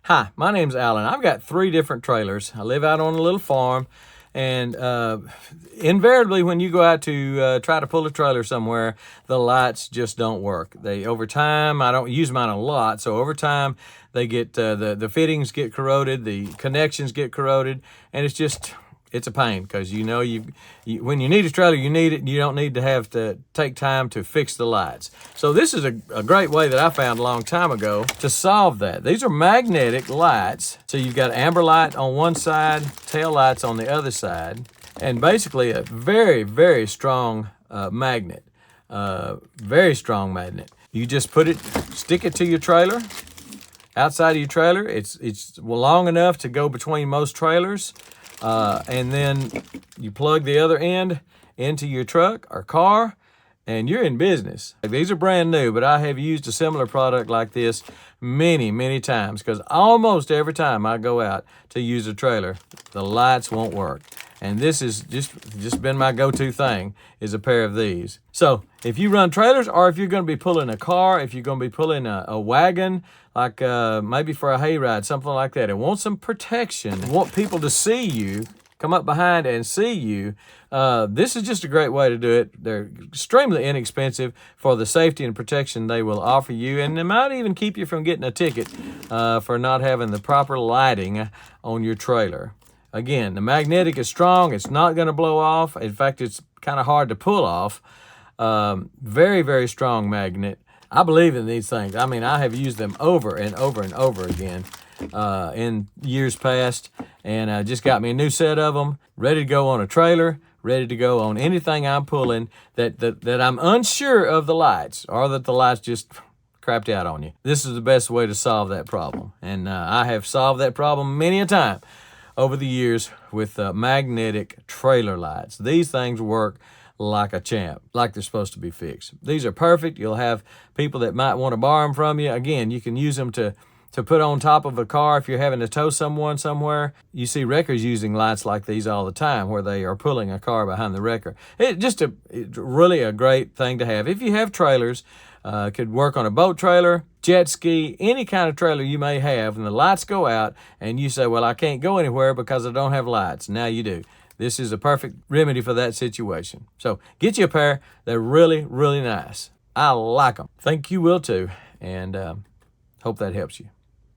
Hi, my name's Alan. I've got 3 different trailers. I live out on a little farm, and invariably when you go out to try to pull a trailer somewhere, the lights just don't work. Over time, I don't use mine a lot, so over time they get the fittings get corroded, the connections get corroded, and it's a pain because when you need a trailer, you need it, and you don't need to have to take time to fix the lights. So this is a great way that I found a long time ago to solve that. These are magnetic lights. So you've got amber light on one side, tail lights on the other side, and basically a very, very strong magnet. Very strong magnet. You just stick it to your trailer. Outside of your trailer, it's long enough to go between most trailers. And then you plug the other end into your truck or car, and you're in business. These are brand new, but I have used a similar product like this many, many times because almost every time I go out to use a trailer, the lights won't work. And this is just been my go-to thing, is a pair of these. So if you run trailers, or if you're going to be pulling a car, if you're going to be pulling a wagon, like maybe for a hayride, something like that, and want some protection, want people to see you, come up behind and see you, this is just a great way to do it. They're extremely inexpensive for the safety and protection they will offer you, and they might even keep you from getting a ticket for not having the proper lighting on your trailer. Again, the magnetic is strong. It's not going to blow off. In fact, it's kind of hard to pull off. Very, very strong magnet. I believe in these things. I mean, I have used them over and over and over again in years past, and just got me a new set of them, ready to go on a trailer, ready to go on anything I'm pulling that I'm unsure of the lights, or that the lights just crapped out on you. This is the best way to solve that problem, and I have solved that problem many a time over the years with magnetic trailer lights. These things work like a champ, like they're supposed to be fixed. These are perfect. You'll have people that might want to borrow them from you. Again, you can use them to put on top of a car if you're having to tow someone somewhere. You see wreckers using lights like these all the time, where they are pulling a car behind the wrecker. It's really a great thing to have. If you have trailers, could work on a boat trailer, jet ski, any kind of trailer you may have, and the lights go out, and you say, well, I can't go anywhere because I don't have lights. Now you do. This is a perfect remedy for that situation. So get you a pair. They're really, really nice. I like them. Think you will too, and hope that helps you.